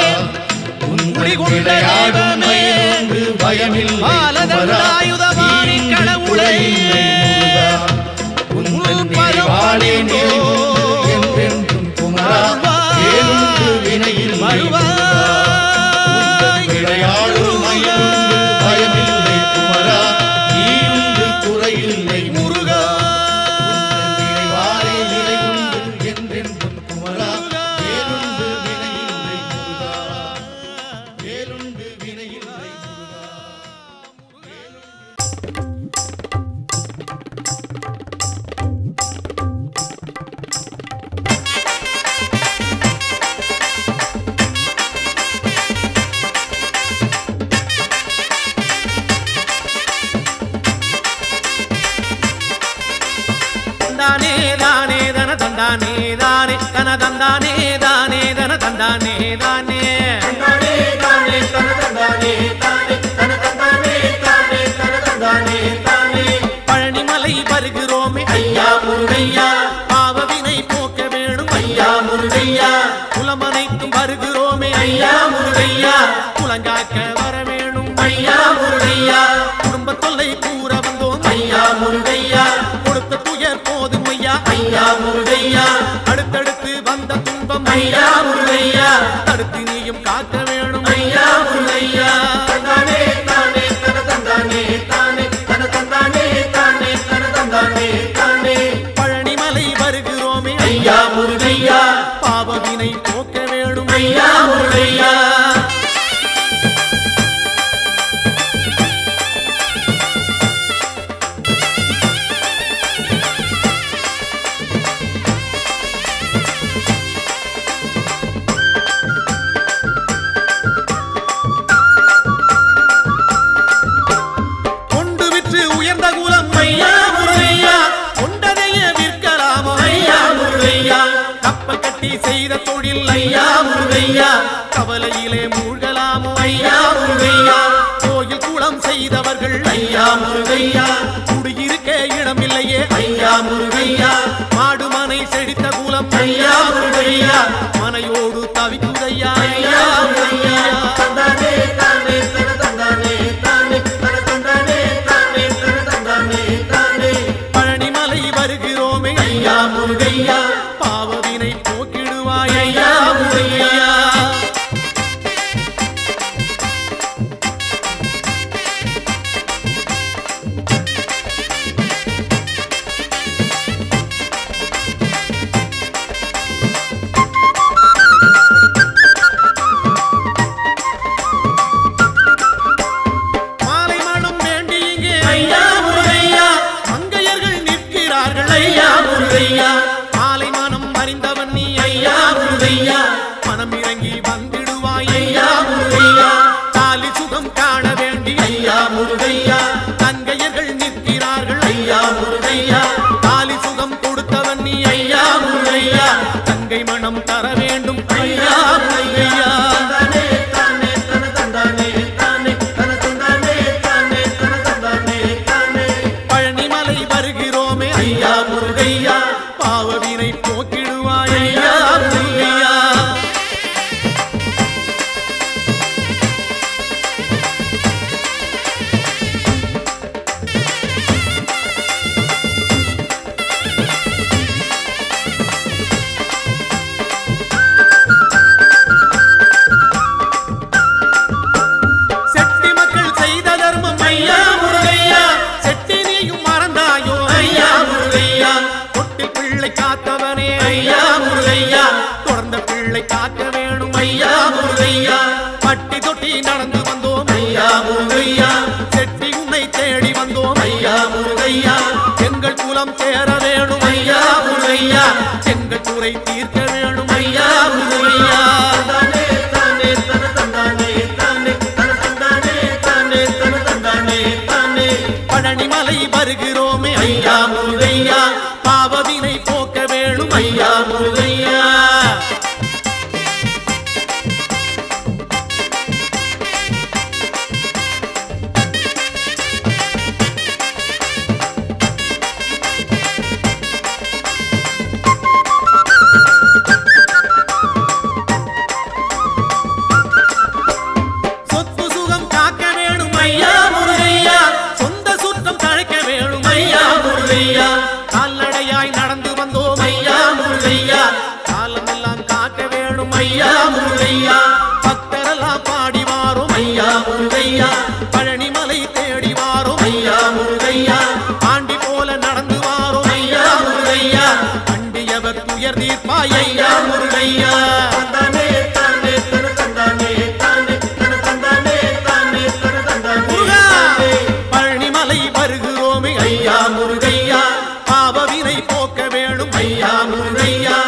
உந்தன் விளையாடும் மயிலுண்டு பயமில்லை குமரா நீயுண்டு குறையில்லை முருகா உந்தன் நினைவாலே நிறைவுண்டு என்றென்றும் குமரா வேலுண்டு வினையில்லை விளையாடும் மயிலுண்டு பயமில்லை குமரா நீயுண்டு குறையில்லை முருகா நினைவாலே நிறைவுண்டு என்றென்றும் குமரா வேலுண்டு வினையில்லை முருகா வேலுண்டு வினையில்லை தந்தானே தானே தன தந்தானே தானே தன தந்தானே தானே தன தந்தானே தானே தந்தானே தானே தன தந்தானே தானே தன தந்தானே தானே தன தந்தானே தானே பழனிமலை வருகிறோமே ஐயா முருகையா பாவவினை போக்க வேணும் ஐயா முருகையா குலமனைக்கும் வருகிறோமே ஐயா முருகையா குலங்காக்க வர வேணும் ஐயா முருகையா குடும்ப தொல்லை கூற வந்தோம் ஐயா முருகையா கொடுத்த துயர் போதும் ஐயா ஐயா முருகையா அடுத்தடுத்து வந்த துன்பம் ஐயா முருகையா தடுத்து நீயும் காக்க வேணும் ஐயா முருகையா தந்தானே தானே தன தந்தானே தானே தன தந்தானே தானே தன தந்தானே தானே பழனிமலை வருகிறோமே ஐயா முருகையா பாவவினை போக்க வேணும் ஐயா முருகையா கொண்டு விற்று உயர்ந்த குலம் ஐயா முருகையா கொண்டதையே விற்கலாமோ ஐயா முருகையா கப்பல் கட்டி செய்த தொழில் ஐயா முருகையா கவலையிலே மூழ்கலாமோ ஐயா முருகையா கோயில் குளம் செய்தவர்கள் ஐயா முருகையா குடியிருக்க இடமில்லையே ஐயா முருகையா மாடுமனை செழித்த குலம் ஐயா முருகையா மனையோடு தவிக்குதையா ஐயா முருகையா தந்தானே தானே தன தந்தானே தானே தன தந்தானே தானே தன தந்தானே தானே பழனிமலை வருகிறோமே ஐயா முருகையா பாவவினை போக்கிடுவாய் ஐயா முருகையா ஐயா முருகையா செட்டி உன்னை தேடி வந்தோம் ஐயா முருகையா எங்கள் குலம் சேர வேணும் ஐயா முருகையா எங்கள் குறை தீர்க்க வேணும் ஐயா முருகையா தந்தானே தானே தன தந்தானே தானே தன தந்தானே தானே தன தந்தானே தானே பழனிமலை வருகிறோமே ஐயா முருகையா பாவவினை போக்க வேணும் ஐயா முருகையா சொத்து சுகம் காக்க வேணும் ஐயா முருகையா சொந்த சுத்தம் தழைக்க வேணும் ஐயா முருகையா கால்நடையாய் நடந்து வந்தோம் ஐயா முருகையா காலமெல்லாம் காக்க வேணும் ஐயா முருகையா பக்தரெல்லாம் பாடி வாரோம் ஐயா முருகையா பழனிமலை தேடி வாரோம் ஐயா முருகையா ஆண்டி போல நடந்து வாரோம் ஐயா முருகையா அண்டியவர் துயர் தீர்ப்பாய் ஐயா முருகையா தந்தானே தானே தன தந்தானே தானே தன தந்தானே தானே தன தந்தானே தானே பழனிமலை வருகிறோமே ஐயா முருகையா பாவவினை போக்க வேணும் ஐயா முருகையா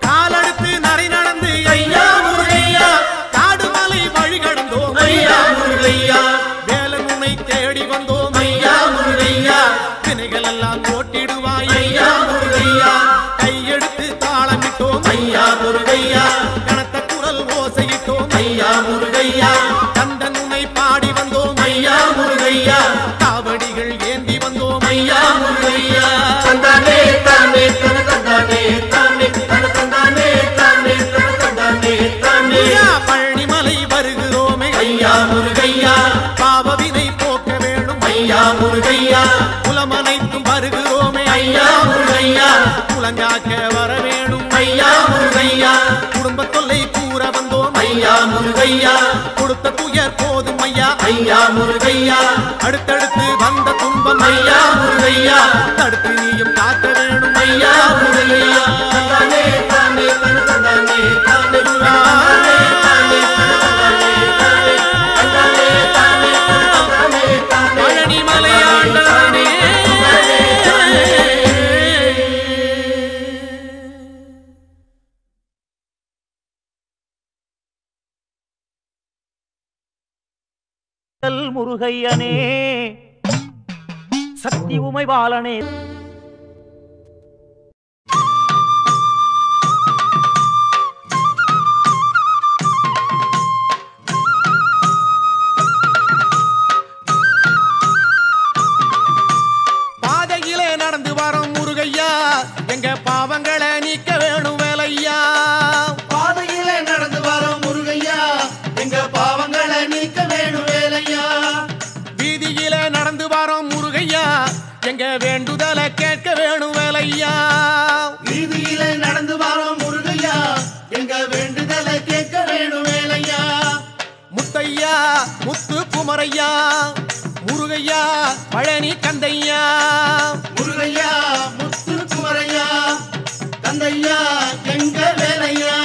காலெடுத்து நடை நடந்து ஐயா முருகையா காடுமலை வழி கடந்தோம் ஐயா முருகையா வேலனுனை தேடி வந்தோம் ஐயா முருகையா தினைகள் எல்லாம் ஓட்டிடுவாய் ஐயா முருகையா கையெடுத்து தாளமிட்டோம் ஐயா முருகையா கனத்த குரல் ஓசையிட்டோம் ஐயா முருகையா கந்தனுனை பாடி வந்தோம் ஐயா முருகையா காவடிகள் ஏந்தி வந்தோம் ஐயா முருகையா தந்தானே தானே தன தந்தானே தானே தன தந்தானே தானே தன தந்தானே தானே ஐயா பழனிமலை வருகிறோமே ஐயா முருகையா பாவவினை போக்க வேணும் ஐயா முருகையா குலமனைத்தும் வருகிறோமே ஐயா முருகையா குலங்காக்க வர வேணும் ஐயா முருகையா குடும்ப தொல்லை கூற வந்தோம் ஐயா முருகையா கொடுத்த துயர் போதும் ஐயா ஐயா முருகையா அடுத்தடுத்து வந்த துன்பம் ஐயா முருகையா தடுத்து நீயும் காக்க வேணும் ஐயா முருகையா தந்தானே தானே தன தந்தானே தானே தன தந்தானே தானே தன தந்தானே தானே தந்தானே தானே தன தந்தானே தானே பழனிமலை ஆண்டவனே முருகையனே சக்தி உமைபாலனே பாதையிலே நடந்து வரோம் முருகையா எங்க பாவங்களை நீக்க வேணும் வேலையா பாதையிலே நடந்து வரோம் முருகையா எங்க பாவங்களை நீக்க வேணும் வேலையா வீதியிலே நடந்து வரோம் முருகையா எங்க வேண்டுதலை கேட்க வேணும் வேலையா வீதியிலே நடந்து வரோம் முருகையா எங்க வேண்டுதலை கேட்க வேணும் வேலையா முத்தையா முத்து குமரையா முருகையா பழனி கந்தையா முருகையா முத்து குமரையா கந்தையா எங்க வேலையா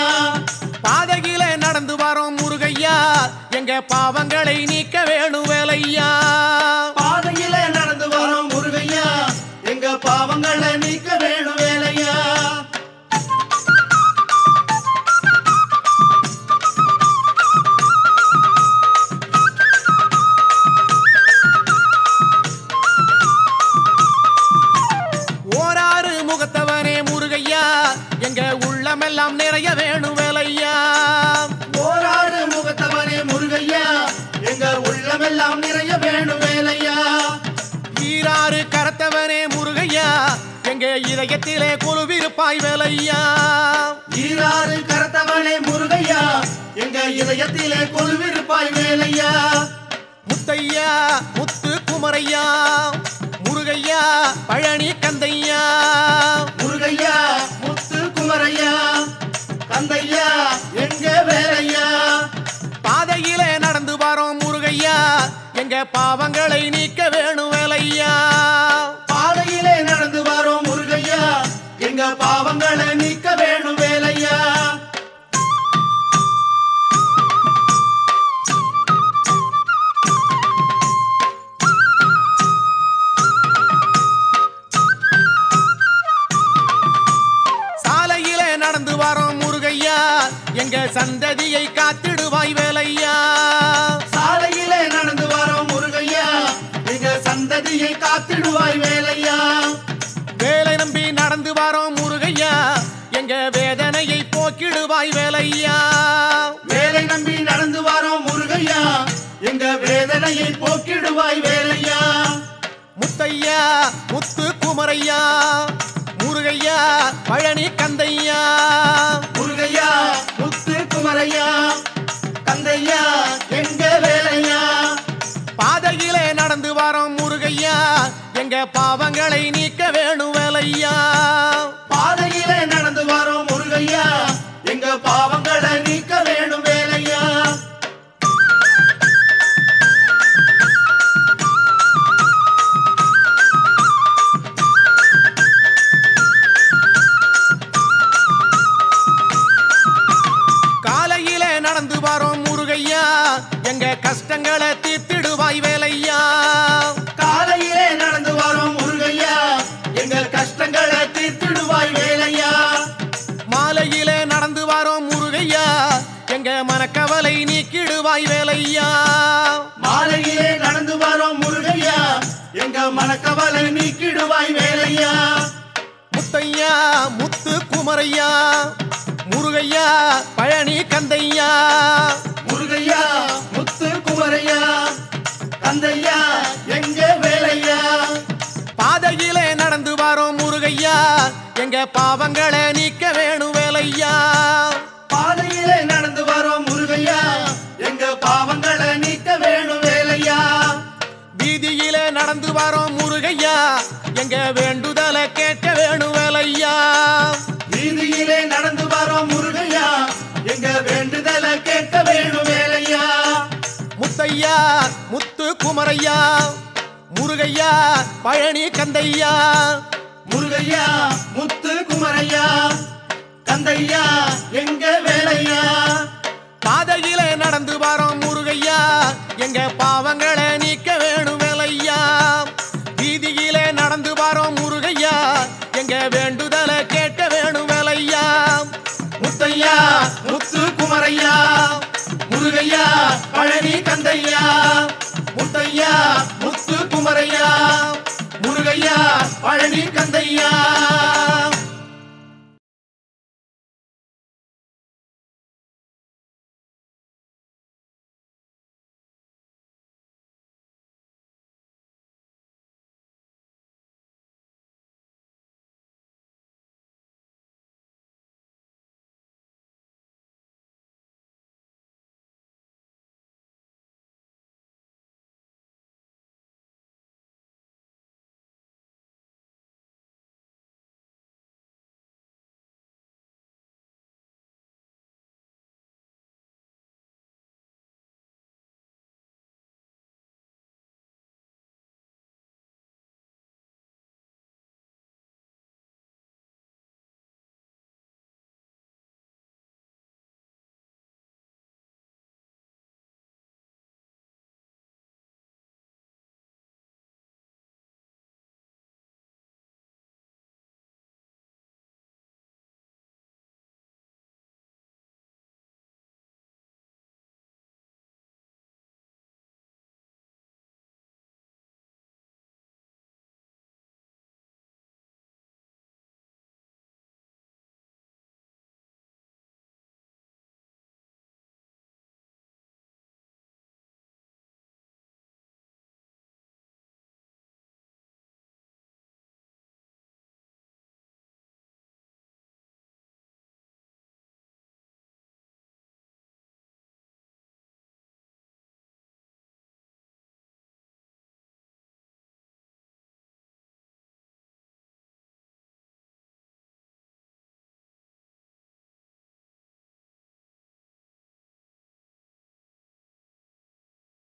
பாதையிலே நடந்து வரோம் முருகையா எங்க பாவங்களை நீக்க வேணும் வேலையா பாதையிலே நடந்து வரோம் முருகையா எங்க பாவங்களை நீக்க வேணும் வேலையா ஓராறு முகத்தவனே முருகையா எங்க உள்ளமெல்லாம் நிறைய வேணும் வேலையா ஓராறு முகத்தவனே முருகையா எங்க உள்ளமெல்லாம் நிறைய வேணும் வேலையா ஈராறு கரத்தவனே முருகையா எங்க இதயத்திலே கொலுவிருப்பாய் வேலையா ஈராறு கரத்தவனே முருகையா எங்க இதயத்திலே கொலுவிருப்பாய் வேலையா முத்தையா முத்து குமரையா முருகையா பழனி கந்தையா முருகையா முத்து குமரையா கந்தையா எங்க பாவங்களை நீக்க வேணும் வேலையா. பாதையிலே நடந்து வரோம் முருகையா, எங்க பாவங்களை நீக்க வேணும் வேலையா. சாலையிலே நடந்து வரோம் முருகையா, எங்க சந்ததியை காத்திடுவாய் வேலையா. சாலையிலே நடந்து வரோம் முருகையா, எங்க சந்ததியை காத்திடுவாய் வேலையா. வேலை நம்பி நடந்து வரோம் முருகையா, எங்க வேதனையை போக்கிடுவாய் வேலையா. வேலை நம்பி நடந்து வரோம் முருகையா, எங்க வேதனையை போக்கிடுவாய் வேலையா. முத்தையா முத்து குமரையா, முருகையா பழனி கந்தையா. முருகையா முத்து குமரையா, கந்தையா எங்க வேலையா. பாதையிலே நடந்து வரோம் முருகையா, எங்க பாவங்களை நீக்க வேணும் வேலையா. பாதையிலே நடந்து வரோம் முருகையா, எங்க பாவங்களை நீக்க வேணும் வேலையா. காலையிலே நடந்து வரோம் முருகையா, எங்க கஷ்டங்களை தீர்த்திடுவாய் வேலையா. காலையிலே நடந்து வரோம் முருகையா, எங்க கஷ்டங்களை தீர்த்திடுவாய் வேலையா. மாலையிலே நடந்து வரோம் முருகையா, எங்க மனக்கவலை நீக்கிடுவாய் வேலையா. மாலையிலே நடந்து வரோம் முருகையா, எங்க மனக்கவலை நீக்கிடுவாய் வேலையா. முத்தையா முத்து குமரையா, முருகையா பழனி கந்தையா. முருகையா முத்து குமரையா, கந்தையா எங்க வேலையா. பாதையிலே நடந்து வரோம் முருகையா, எங்க பாவங்களை நீக்க வேணும் வேலையா. பாதையிலே நடந்து வரோம் முருகையா, எங்க பாவங்களை நீக்க வேணும் வேலையா. வீதியிலே நடந்து வரோம் முருகையா, எங்க வேண்டுதலை கேட்க வேணும் வேலையா. வீதியிலே நடந்து வரோம் முருகையா, எங்க வேண்டுதலை கேட்க வேணும் வேலையா. முத்தையா முத்து குமரையா, முருகையா பழனி கந்தையா. முருகையா முத்து குமரையா, கந்தையா எங்க வேலையா. பாதையிலே நடந்து வரோம் முருகையா, எங்க பாவங்களை நீக்க வேணும் வேலையா. வீதியிலே நடந்து வரோம் முருகையா, எங்க வேண்டுதலை கேட்க வேணும் வேலையா. முத்தையா முத்து குமரையா, முருகையா பழனி கந்தையா. முத்தையா முத்து குமரையா, முருகையா பழனி கந்தையா.